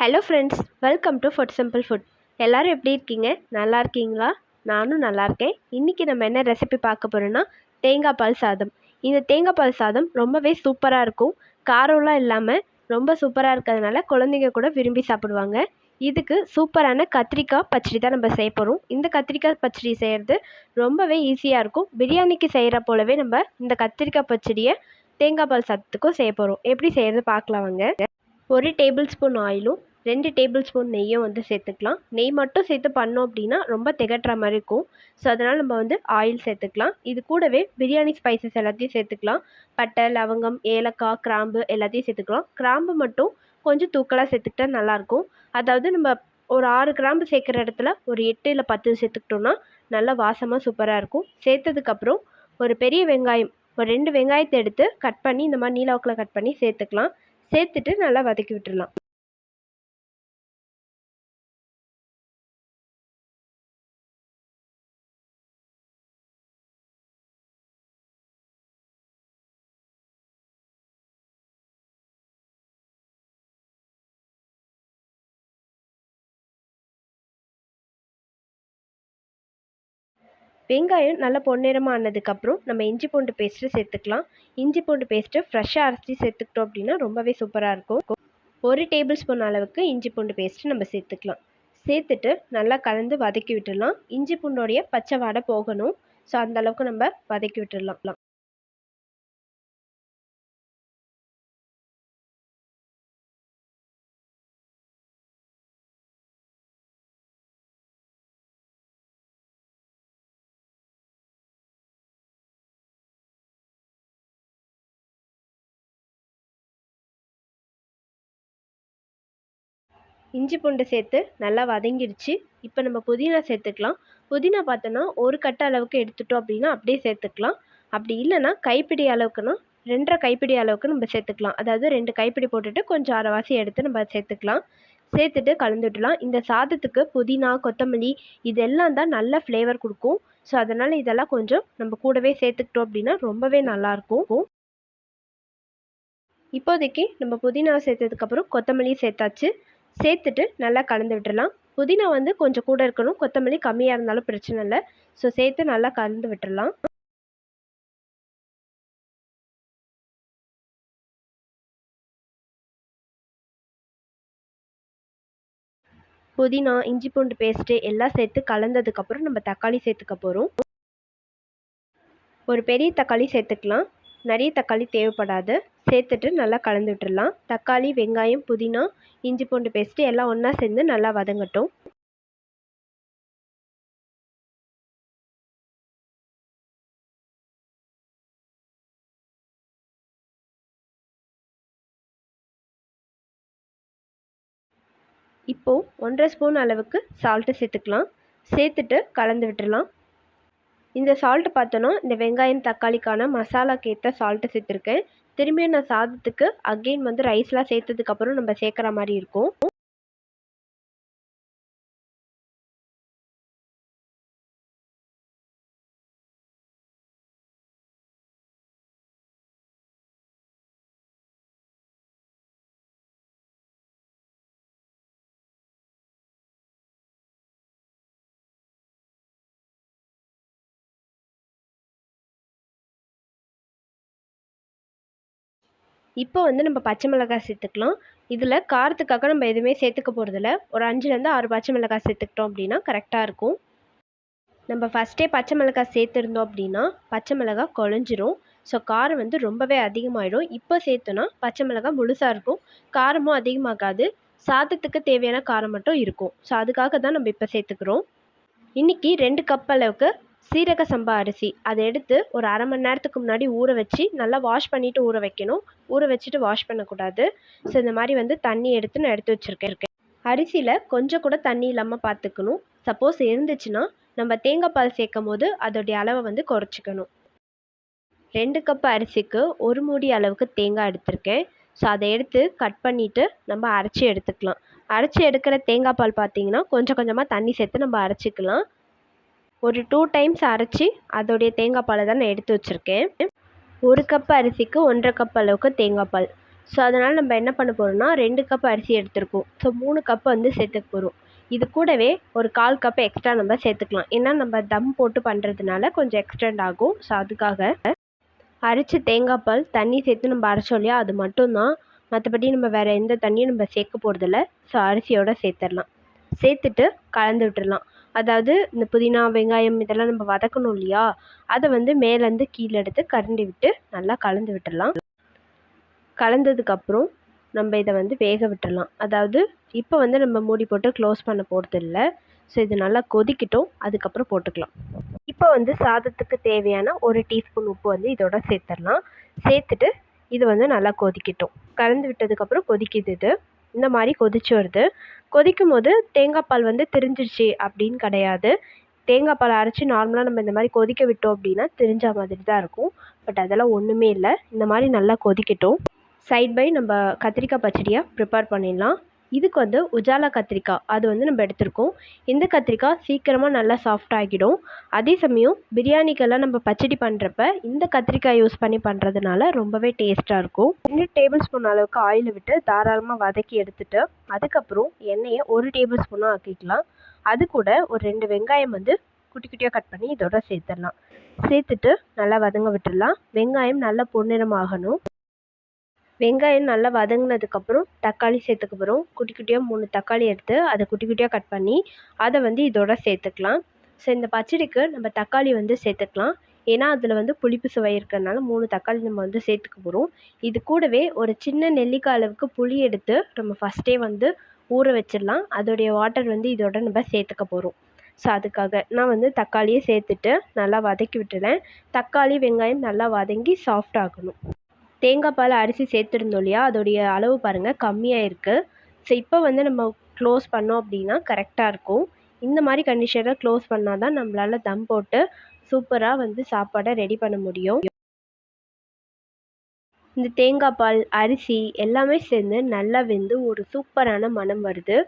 Hello friends, welcome to food simple food. எல்லோரும் எப்படி இருக்கீங்க? நல்லா இருக்கீங்களா? நானும் நல்லா இருக்கேன். இன்றைக்கி நம்ம என்ன ரெசிபி பார்க்க போகிறோன்னா தேங்காய் பால் சாதம். இந்த தேங்காய் பால் சாதம் ரொம்பவே சூப்பராக இருக்கும். காரம்லாம் இல்லாமல் ரொம்ப சூப்பராக இருக்கிறதுனால குழந்தைங்க கூட விரும்பி சாப்பிடுவாங்க. இதுக்கு சூப்பரான கத்திரிக்காய் பச்சடி தான் நம்ம செய்ய போகிறோம். இந்த கத்திரிக்காய் பச்சடி செய்கிறது ரொம்பவே ஈஸியாக இருக்கும். பிரியாணிக்கு செய்கிற போலவே நம்ம இந்த கத்திரிக்காய் பச்சடியை தேங்காய் பால் சாதத்துக்கும் செய்ய போகிறோம். எப்படி செய்கிறது பார்க்கலாம் வாங்க. 1 டேபிள் ஸ்பூன் ஆயிலும் 2 டேபிள் ஸ்பூன் நெய்யும் வந்து சேர்த்துக்கலாம். நெய் மட்டும் சேர்த்து பண்ணோம் அப்படின்னா ரொம்ப திகட்டுற மாதிரி இருக்கும். ஸோ அதனால் நம்ம வந்து ஆயில் சேர்த்துக்கலாம். இது கூடவே பிரியாணி ஸ்பைசஸ் எல்லாத்தையும் சேர்த்துக்கலாம். பட்டை, லவங்கம், ஏலக்காய், கிராம்பு எல்லாத்தையும் சேர்த்துக்கலாம். கிராம்பு மட்டும் கொஞ்சம் தூக்கலாக சேர்த்துக்கிட்டா நல்லாயிருக்கும். அதாவது நம்ம ஒரு 6 கிராம்பு சேர்க்குற இடத்துல ஒரு 8 இல்லை 10 சேர்த்துக்கிட்டோன்னா நல்லா வாசமாக சூப்பராக இருக்கும். சேர்த்ததுக்கப்புறம் ஒரு பெரிய வெங்காயம், ஒரு 2 வெங்காயத்தை எடுத்து கட் பண்ணி இந்த மாதிரி நீளவாக்கில் கட் பண்ணி சேர்த்துக்கலாம். சேர்த்துட்டு நல்லா வதக்கி விட்டுடலாம். வெங்காயம் நல்லா பொன்னிறமாக ஆனதுக்கப்புறம் நம்ம இஞ்சி பூண்டு பேஸ்ட்டு சேர்த்துக்கலாம். இஞ்சி பூண்டு பேஸ்ட்டு ஃப்ரெஷ்ஷாக அரைச்சி சேர்த்துக்கிட்டோம் அப்படின்னா ரொம்பவே சூப்பராக இருக்கும். 1 டேபிள் ஸ்பூன் அளவுக்கு இஞ்சி பூண்டு பேஸ்ட்டு நம்ம சேர்த்துக்கலாம். சேர்த்துட்டு நல்லா கலந்து வதக்கி விட்டுடலாம். இஞ்சி பூண்டோடைய பச்சை வாடை போகணும். ஸோ அந்தளவுக்கு நம்ம வதக்கி விட்டுடலாம். இஞ்சி பூண்டு சேர்த்து நல்லா வதங்கிடுச்சு. இப்போ நம்ம புதினா சேர்த்துக்கலாம். புதினா பார்த்தோன்னா ஒரு கட்டு அளவுக்கு எடுத்துட்டோம் அப்படின்னா அப்படியே சேர்த்துக்கலாம். அப்படி இல்லைன்னா கைப்பிடி அளவுக்குன்னா 2½ கைப்பிடி அளவுக்கு நம்ம சேர்த்துக்கலாம். அதாவது 2 கைப்பிடி போட்டுட்டு கொஞ்சம் அரைவாசி எடுத்து நம்ம சேர்த்துக்கலாம். சேர்த்துட்டு கலந்து விட்டுலாம். இந்த சாதத்துக்கு புதினா, கொத்தமல்லி இதெல்லாம் தான் நல்ல ஃப்ளேவர் கொடுக்கும். ஸோ அதனால் இதெல்லாம் கொஞ்சம் நம்ம கூடவே சேர்த்துக்கிட்டோம் அப்படின்னா ரொம்பவே நல்லாயிருக்கும். இப்போதைக்கு நம்ம புதினாவை சேர்த்ததுக்கப்புறம் கொத்தமல்லி சேர்த்தாச்சு. சேர்த்துட்டு நல்லா கலந்து விட்டுறலாம். புதினா வந்து கொஞ்சம் கூட இருக்கணும். கொத்தமல்லி கம்மியாக இருந்தாலும் பிரச்சனை இல்லை. ஸோ சேர்த்து நல்லா கலந்து விட்டுறலாம். புதினா, இஞ்சி பூண்டு பேஸ்ட்டு எல்லாம் சேர்த்து கலந்ததுக்கப்புறம் நம்ம தக்காளி சேர்த்துக்க போகிறோம். ஒரு பெரிய தக்காளி சேர்த்துக்கலாம். நிறைய தக்காளி தேவைப்படாது. சேர்த்துட்டு நல்லா கலந்து விட்டுறலாம். தக்காளி, வெங்காயம், புதினா, இஞ்சி பூண்டு பேஸ்ட்டு எல்லாம் ஒன்றா சேர்ந்து நல்லா வதங்கட்டும். இப்போது 1½ ஸ்பூன் அளவுக்கு சால்ட்டு சேர்த்துக்கலாம். சேர்த்துட்டு கலந்து விட்டுறலாம். இந்த சால்ட்டு பார்த்தோன்னா இந்த வெங்காயம் தக்காளிக்கான மசாலாக்கு ஏற்ற சால்ட்டு சேர்த்துருக்கேன். திரும்பியும் நான் சாதத்துக்கு அகெயின் வந்து ரைஸ்லாம் சேர்த்ததுக்கப்புறம் நம்ம சேர்க்குற மாதிரி இருக்கும். இப்போ வந்து நம்ம பச்சை மிளகாய் சேர்த்துக்கலாம். இதில் காரத்துக்காக நம்ம எதுவுமே சேர்த்துக்க போகிறதில்ல. ஒரு 5லேருந்து 6 பச்சை மிளகாய் சேர்த்துக்கிட்டோம் அப்படின்னா கரெக்டாக இருக்கும். நம்ம ஃபஸ்ட்டே பச்சை மிளகாய் சேர்த்துருந்தோம் அப்படின்னா பச்சை மிளகாய் குழஞ்சிரும். ஸோ காரம் வந்து ரொம்பவே அதிகமாகிடும். இப்போ சேர்த்தோன்னா பச்சை மிளகாய் முழுசாக இருக்கும். காரமும் அதிகமாகாது. சாதத்துக்கு தேவையான காரம் மட்டும் இருக்கும். ஸோ அதுக்காக தான் நம்ம இப்போ சேர்த்துக்கிறோம். இன்றைக்கி 2 கப் அளவுக்கு சீரக சம்பா அரிசி அதை எடுத்து ஒரு 1/2 மணி நேரத்துக்கு முன்னாடி ஊற வச்சு நல்லா வாஷ் பண்ணிவிட்டு ஊற வைக்கணும். ஊற வச்சுட்டு வாஷ் பண்ணக்கூடாது. ஸோ இந்த மாதிரி வந்து தண்ணி எடுத்து நான் எடுத்து வச்சுருக்கேன். அரிசியில் கொஞ்சம் கூட தண்ணி இல்லாமல் பார்த்துக்கணும். சப்போஸ் இருந்துச்சுன்னா நம்ம தேங்காய் பால் சேர்க்கும் போது அதோடைய அளவை வந்து குறைச்சிக்கணும். 2 கப் அரிசிக்கு 1 மூடி அளவுக்கு தேங்காய் எடுத்திருக்கேன். ஸோ அதை எடுத்து கட் பண்ணிவிட்டு நம்ம அரைச்சி எடுத்துக்கலாம். அரைச்சி எடுக்கிற தேங்காய் பால் பார்த்திங்கன்னா கொஞ்சம் கொஞ்சமாக தண்ணி சேர்த்து நம்ம அரைச்சிக்கலாம். ஒரு 2 டைம்ஸ் அரைச்சி அதோடைய தேங்காய் பாலை தான் நான் எடுத்து வச்சுருக்கேன். 1 கப் அரிசிக்கு 1½ கப் அளவுக்கு தேங்காய் பால். ஸோ அதனால் நம்ம என்ன பண்ண போகிறோம்னா 2 கப் அரிசி எடுத்திருக்கோம். ஸோ 3 கப் வந்து சேர்த்துக்க போகிறோம். இது கூடவே ஒரு 1/4 கப் எக்ஸ்ட்ரா நம்ம சேர்த்துக்கலாம். ஏன்னா நம்ம தம் போட்டு பண்ணுறதுனால கொஞ்சம் எக்ஸ்டெண்ட் ஆகும். ஸோ அதுக்காக அரைச்ச தேங்காய் பால் தண்ணி சேர்த்து நம்ம அரைச்சோம் இல்லையா, அது மட்டும்தான். மற்றபடி நம்ம வேறு எந்த தண்ணியும் நம்ம சேர்க்க போகிறதில்ல. ஸோ அரிசியோடு சேர்த்துடலாம். சேர்த்துட்டு கலந்து விட்டுடலாம். அதாவது இந்த புதினா, வெங்காயம் இதெல்லாம் நம்ம வதக்கணும் இல்லையா, அதை வந்து மேலேருந்து கீழே எடுத்து கரண்டி விட்டு நல்லா கலந்து விட்டுடலாம். கலந்ததுக்கப்புறம் நம்ம இதை வந்து வேக விட்டுடலாம். அதாவது இப்போ வந்து நம்ம மூடி போட்டு க்ளோஸ் பண்ண போகிறதில்ல. ஸோ இது நல்லா கொதிக்கட்டும், அதுக்கப்புறம் போட்டுக்கலாம். இப்போ வந்து சாதத்துக்கு தேவையான 1 டீஸ்பூன் உப்பு வந்து இதோட சேர்த்துடலாம். சேர்த்துட்டு இது வந்து நல்லா கொதிக்கட்டும். கலந்து விட்டதுக்கப்புறம் கொதிக்குது இது. இந்த மாதிரி கொதிச்சு வருது. கொதிக்கும் போது தேங்காய் பால் வந்து திரிஞ்சிருச்சு அப்படின்னு கிடையாது. தேங்காய் பால் அரைச்சி நார்மலாக நம்ம இந்த மாதிரி கொதிக்க விட்டோம் அப்படின்னா திரிஞ்ச மாதிரி தான் இருக்கும். பட் அதெல்லாம் ஒன்றுமே இல்லை. இந்த மாதிரி நல்லா கொதிக்கட்டும். சைட் பை நம்ம கத்திரிக்காய் பச்சடியாக ப்ரிப்பேர் பண்ணிடலாம். இதுக்கு வந்து உஜாலா கத்திரிக்காய் அது வந்து நம்ம எடுத்திருக்கோம். இந்த கத்திரிக்காய் சீக்கிரமாக நல்லா சாஃப்ட் ஆகிடும். அதே சமயம் பிரியாணிக்கெல்லாம் நம்ம பச்சடி பண்ணுறப்ப இந்த கத்திரிக்காய் யூஸ் பண்ணி பண்ணுறதுனால ரொம்பவே டேஸ்ட்டாக இருக்கும். 2 டேபிள் ஸ்பூன் அளவுக்கு ஆயில் விட்டு தாராளமாக வதக்கி எடுத்துட்டு அதுக்கப்புறம் எண்ணெயை 1 டேபிள் ஸ்பூனாக ஆக்கிக்கலாம். அது கூட ஒரு 2 வெங்காயம் வந்து குட்டி குட்டியாக கட் பண்ணி இதோட சேர்த்துடலாம். சேர்த்துட்டு நல்லா வதங்க விட்டுடலாம். வெங்காயம் நல்லா பொன்னிறமாகணும். வெங்காயம் நல்லா வதங்கினதுக்கப்புறம் தக்காளி சேர்த்துக்க போகிறோம். குட்டி குட்டியாக 3 தக்காளி எடுத்து அதை குட்டி குட்டியாக கட் பண்ணி அதை வந்து இதோட சேர்த்துக்கலாம். ஸோ இந்த பச்சடிக்கு நம்ம தக்காளி வந்து சேர்த்துக்கலாம். ஏன்னா அதில் வந்து புளிப்பு சுவை இருக்கிறதுனால 3 தக்காளி நம்ம வந்து சேர்த்துக்க போகிறோம். இது கூடவே ஒரு சின்ன நெல்லிக்காய் அளவுக்கு புளி எடுத்து நம்ம ஃபஸ்ட்டே வந்து ஊற வச்சிடலாம். அதோடைய வாட்டர் வந்து இதோட நம்ம சேர்த்துக்க போகிறோம். ஸோ அதுக்காக நான் வந்து தக்காளியை சேர்த்துட்டு நல்லா வதக்கி விட்டுறேன். தக்காளி வெங்காயம் நல்லா வதங்கி சாஃப்ட் ஆகணும். தேங்காய் பால் அரிசி சேர்த்துருந்தோம் இல்லையா, அதோடைய அளவு பாருங்கள் கம்மியாக இருக்குது. ஸோ இப்போ வந்து நம்ம க்ளோஸ் பண்ணோம் அப்படின்னா கரெக்டாக இருக்கும். இந்த மாதிரி கண்டிஷனில் க்ளோஸ் பண்ணால் தான் நம்மளால் தம் போட்டு சூப்பராக வந்து சாப்பாடை ரெடி பண்ண முடியும். இந்த தேங்காய் பால் அரிசி எல்லாமே சேர்ந்து நல்லா வெந்து ஒரு சூப்பரான மணம் வருது.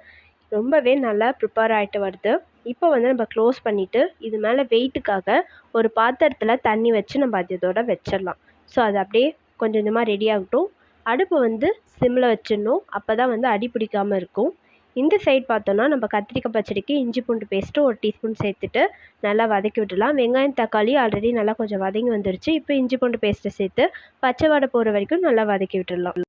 ரொம்பவே நல்லா ப்ரிப்பேர் ஆகிட்டு வருது. இப்போ வந்து நம்ம க்ளோஸ் பண்ணிவிட்டு இது மேலே வெயிட்டுக்காக ஒரு பாத்திரத்தில் தண்ணி வச்சு நம்ம அதோட வச்சிடலாம். ஸோ அது அப்படியே கொஞ்சம் கொஞ்சமாக ரெடி ஆகட்டும். அடுப்பு வந்து சிம்மில் வச்சிடணும். அப்போ தான் வந்து அடி பிடிக்காமல் இருக்கும். இந்த சைட் பார்த்தோன்னா நம்ம கத்திரிக்காய் பச்சடிக்கு இஞ்சி பூண்டு பேஸ்ட்டு 1 டீஸ்பூன் சேர்த்துட்டு நல்லா வதக்கி விட்டுடலாம். வெங்காயம் தக்காளி ஆல்ரெடி நல்லா கொஞ்சம் வதங்கி வந்துருச்சு. இப்போ இஞ்சி பூண்டு பேஸ்ட்டை சேர்த்து பச்சை வாடை போகிற வரைக்கும் நல்லா வதக்கி விட்டுடலாம்.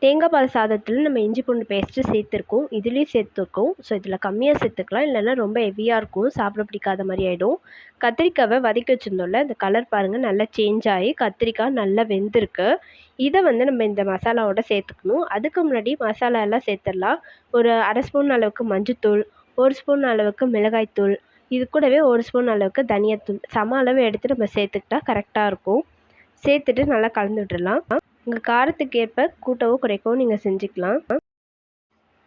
தேங்காய் பால் சாதத்தில் நம்ம இஞ்சி பூண்டு பேஸ்ட்டு சேர்த்துருக்கோம். இதுலேயும் சேர்த்துருக்கோம். ஸோ இதில் கம்மியாக சேர்த்துக்கலாம். இல்லைன்னா ரொம்ப ஹெவியாக இருக்கும், சாப்பிட பிடிக்காத மாதிரி ஆகிடும். கத்திரிக்காவை வதக்கி வச்சுருந்தோம்ல, இந்த கலர் பாருங்கள் நல்லா சேஞ்ச் ஆகி கத்திரிக்காய் நல்லா வெந்திருக்கு. இதை வந்து நம்ம இந்த மசாலாவோட சேர்த்துக்கணும். அதுக்கு முன்னாடி மசாலா எல்லாம் சேர்த்துடலாம். ஒரு 1/2 ஸ்பூன் அளவுக்கு மஞ்சத்தூள், 1 ஸ்பூன் அளவுக்கு மிளகாய்த்தூள், இது கூடவே 1 ஸ்பூன் அளவுக்கு தனியாத்தூள் சம அளவு எடுத்து நம்ம சேர்த்துக்கிட்டா கரெக்டாக இருக்கும். சேர்த்துட்டு நல்லா கலந்து விட்டுடலாம். உங்கள் காரத்துக்கு ஏற்ப கூட்டவோ குறைக்கவோ நீங்கள் செஞ்சுக்கலாம்.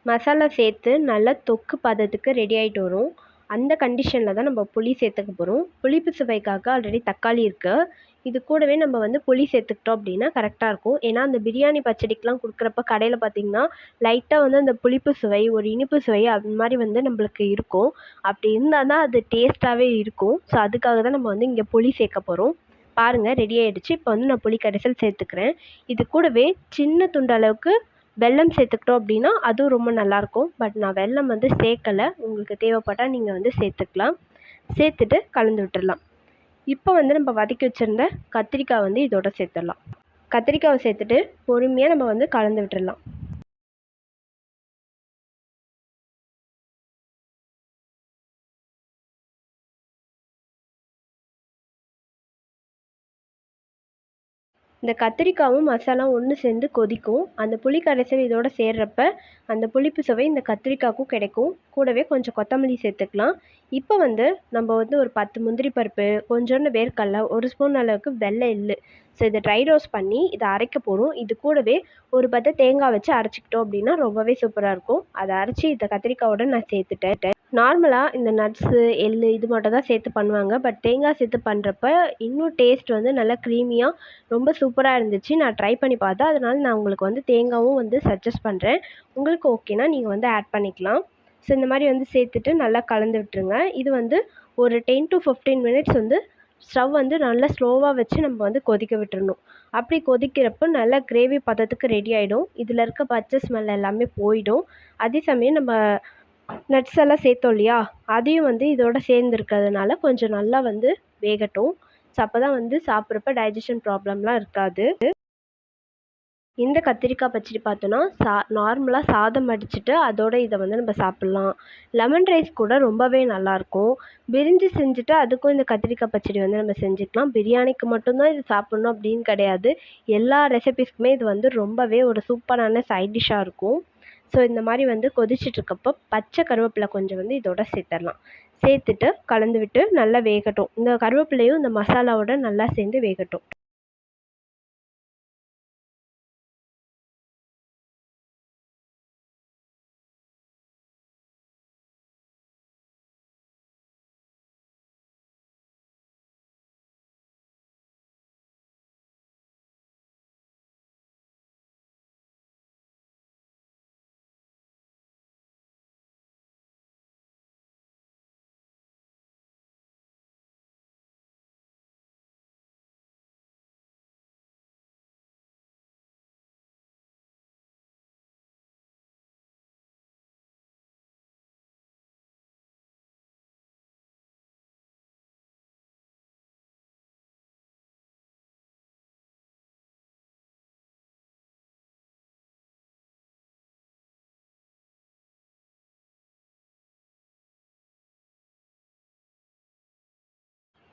மசாலா சேர்த்து நல்லா தொக்கு பதத்துக்கு ரெடி ஆகிட்டு வரும். அந்த கண்டிஷனில் தான் நம்ம புளி சேர்த்துக்க போகிறோம். புளிப்பு சுவைக்காக ஆல்ரெடி தக்காளி இருக்குது. இது கூடவே நம்ம வந்து புளி சேர்த்துக்கிட்டோம் அப்படின்னா கரெக்டாக இருக்கும். ஏன்னா அந்த பிரியாணி பச்சடிக்கெலாம் கொடுக்குறப்ப கடையில் பார்த்திங்கன்னா லைட்டாக வந்து அந்த புளிப்பு சுவை ஒரு இனிப்பு சுவை அந்த மாதிரி வந்து நம்மளுக்கு இருக்கும். அப்படி இருந்தால் தான் அது டேஸ்ட்டாகவே இருக்கும். ஸோ அதுக்காக தான் நம்ம வந்து இங்கே புளி சேர்க்க போகிறோம். பாருங்கள் ரெடி ஆகிடுச்சு. இப்போ வந்து நான் புளி கரைசல் சேர்த்துக்கிறேன். இது கூடவே சின்ன துண்டு அளவுக்கு வெல்லம் சேர்த்துக்கிட்டோம் அப்படின்னா அதுவும் ரொம்ப நல்லாயிருக்கும். பட் நான் வெல்லம் வந்து சேர்க்கலை. உங்களுக்கு தேவைப்பட்டால் நீங்கள் வந்து சேர்த்துக்கலாம். சேர்த்துட்டு கலந்து விட்டுடலாம். இப்போ வந்து நம்ம வதக்கி வச்சுருந்த கத்திரிக்காய் வந்து இதோட சேர்த்துடலாம். கத்திரிக்காவை சேர்த்துட்டு பொறுமையாக நம்ம வந்து கலந்து விட்டுடலாம். இந்த கத்திரிக்காயும் மசாலாவும் ஒன்று சேர்ந்து கொதிக்கும். அந்த புளி கரைசல் இதோட சேர்றப்ப அந்த புளிப்பு சுவை இந்த கத்திரிக்காய்க்கும் கிடைக்கும். கூடவே கொஞ்சம் கொத்தமல்லி சேர்த்துக்கலாம். இப்போ வந்து நம்ம வந்து ஒரு 10 முந்திரி பருப்பு, கொஞ்சோண்டு வேர்க்கடலை, 1 ஸ்பூன் அளவுக்கு வெள்ளை எள்ளு, ஸோ இதை ட்ரை ரோஸ்ட் பண்ணி இதை அரைக்க போகிறோம். இது கூடவே ஒரு பத்த தேங்காய் வச்சு அரைச்சிக்கிட்டோம் அப்படின்னா ரொம்பவே சூப்பராக இருக்கும். அதை அரைச்சி இந்த கத்திரிக்காயோட நான் சேர்த்துட்டேன். நார்மலாக இந்த நட்ஸு எள்ளு இது மட்டும் தான் சேர்த்து பண்ணுவாங்க. பட் தேங்காய் சேர்த்து பண்ணுறப்ப இன்னும் டேஸ்ட் வந்து நல்லா க்ரீமியாக ரொம்ப சூப்பராக இருந்துச்சு. நான் ட்ரை பண்ணி பார்த்தேன். அதனால நான் உங்களுக்கு வந்து தேங்காயும் வந்து சஜஸ்ட் பண்ணுறேன். உங்களுக்கு ஓகேனா நீங்கள் வந்து ஆட் பண்ணிக்கலாம். ஸோ இந்த மாதிரி வந்து சேர்த்துட்டு நல்லா கலந்து விட்டுருங்க. இது வந்து ஒரு 10 to 15 மினிட்ஸ் வந்து ஸ்டவ் வந்து நல்லா ஸ்லோவாக வச்சு நம்ம வந்து கொதிக்க விட்டுறணும். அப்படி கொதிக்கிறப்போ நல்லா கிரேவி பதத்துக்கு ரெடி ஆகிடும். இதில் இருக்க பச்சை ஸ்மெல் எல்லாமே போயிடும். அதே சமயம் நம்ம நட்ஸ் எல்லாம் சேர்த்தோம் இல்லையா, அதையும் வந்து இதோட சேர்ந்துருக்கிறதுனால கொஞ்சம் நல்லா வந்து வேகட்டும். ஸோ அப்போ தான் வந்து சாப்பிட்றப்ப டைஜஷன் ப்ராப்ளம்லாம் இருக்காது. இந்த கத்திரிக்காய் பச்சடி பார்த்தோன்னா நார்மலாக சாதம் வடிச்சிட்டு அதோட இதை வந்து நம்ம சாப்பிட்லாம். லெமன் ரைஸ் கூட ரொம்பவே நல்லாயிருக்கும். பிரிஞ்சி செஞ்சுட்டு அதுக்கும் இந்த கத்திரிக்காய் பச்சடி வந்து நம்ம செஞ்சுக்கலாம். பிரியாணிக்கு மட்டும்தான் இது சாப்பிட்ணும் அப்படின்னு கிடையாது. எல்லா ரெசிபீஸ்க்குமே இது வந்து ரொம்பவே ஒரு சூப்பரான சைட் டிஷ்ஷாக இருக்கும். ஸோ இந்த மாதிரி வந்து கொதிச்சிட்ருக்கப்போ பச்சை கருவேப்பிலை கொஞ்சம் வந்து இதோட சேர்த்துடலாம். சேர்த்துட்டு கலந்து விட்டு நல்லா வேகட்டும். இந்த கருவேப்பிலையும் இந்த மசாலாவோட நல்லா சேர்ந்து வேகட்டும்.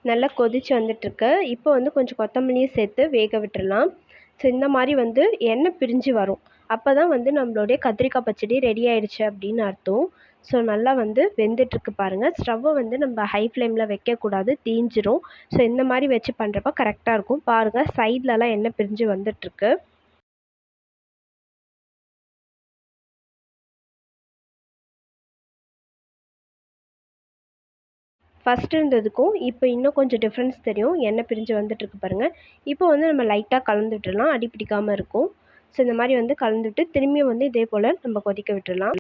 நல்லா கொதிச்சு வந்துட்டுருக்கு. இப்போ வந்து கொஞ்சம் கொத்தமல்லியும் சேர்த்து வேக விட்டுறலாம். ஸோ இந்த மாதிரி வந்து எண்ணெய் பிரிஞ்சு வரும். அப்போ தான் வந்து நம்மளுடைய கத்திரிக்காய் பச்சடி ரெடி ஆயிடுச்சு அப்படின்னு அர்த்தம். ஸோ நல்லா வந்து வெந்துட்டுருக்கு பாருங்கள். ஸ்டவ்வை வந்து நம்ம ஹை ஃப்ளேமில் வைக்கக்கூடாது, தீஞ்சிரும். ஸோ இந்த மாதிரி வச்சு பண்ணுறப்ப கரெக்டாக இருக்கும். பாருங்கள், சைட்லலாம் எண்ணெய் பிரிஞ்சு வந்துட்டுருக்கு. ஃபஸ்ட்டு இருந்ததுக்கும் இப்போ இன்னும் கொஞ்சம் டிஃப்ரென்ஸ் தெரியும். எண்ணெய் பிரிஞ்சு வந்துட்டுருக்கு பாருங்கள். இப்போ வந்து நம்ம லைட்டாக கலந்து விட்டுறலாம், அடி பிடிக்காமல் இருக்கும். ஸோ இந்த மாதிரி வந்து கலந்துட்டு திரும்பியும் வந்து இதே போல் நம்ம கொதிக்க விட்டுறலாம்.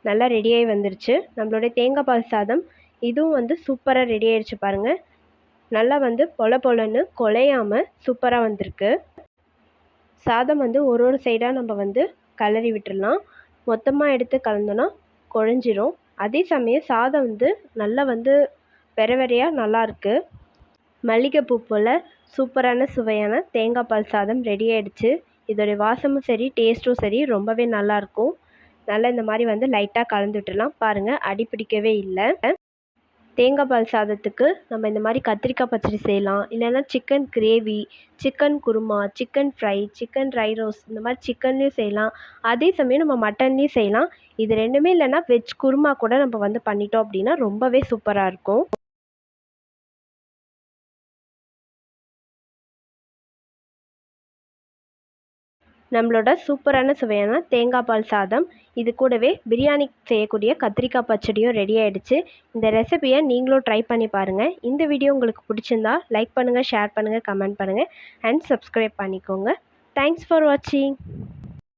நல்லா ரெடியாகி வந்துருச்சு நம்மளுடைய தேங்காய் பால் சாதம். இதுவும் வந்து சூப்பராக ரெடி ஆயிடுச்சு பாருங்கள். நல்லா வந்து பொல பொலன்னு குலையாமல் சூப்பராக வந்திருக்கு. சாதம் வந்து ஒரு சைடாக நம்ம வந்து கிளறி விட்டுறலாம். மொத்தமாக எடுத்து கலந்தோன்னா குழஞ்சிரும். அதே சமயம் சாதம் வந்து நல்லா வந்து வெரையாக நல்லாயிருக்கு. மல்லிகைப்பூ போல் சூப்பரான சுவையான தேங்காய் பால் சாதம் ரெடி ஆகிடுச்சு. இதோடைய வாசமும் சரி, டேஸ்ட்டும் சரி ரொம்பவே நல்லாயிருக்கும். நல்லா இந்த மாதிரி வந்து லைட்டாக கலந்து விட்டுடலாம். பாருங்கள், அடி பிடிக்கவே இல்லை. தேங்காய் பால் சாதத்துக்கு நம்ம இந்த மாதிரி கத்திரிக்காய் பச்சடி செய்யலாம். இல்லைன்னா chicken gravy, chicken kurma, chicken fry, chicken dry roast, இந்த மாதிரி சிக்கன்லேயும் செய்யலாம். அதே சமயம் நம்ம மட்டன்லேயும் செய்யலாம். இது ரெண்டுமே இல்லைன்னா வெஜ் குருமா கூட நம்ம வந்து பண்ணிட்டோம் அப்படின்னா ரொம்பவே சூப்பராக இருக்கும். நம்மளோட சூப்பரான சுவையான தேங்காய் பால் சாதம், இது கூடவே பிரியாணி செய்யக்கூடிய கத்திரிக்காய் பச்சடியும் ரெடி ஆகிடுச்சு. இந்த ரெசிபியை நீங்களும் ட்ரை பண்ணி பாருங்கள். இந்த வீடியோ உங்களுக்கு பிடிச்சிருந்தா லைக் பண்ணுங்கள், ஷேர் பண்ணுங்கள், கமெண்ட் பண்ணுங்கள் அண்ட் சப்ஸ்கிரைப் பண்ணிக்கோங்க. தேங்க்ஸ் ஃபார் வாட்சிங்.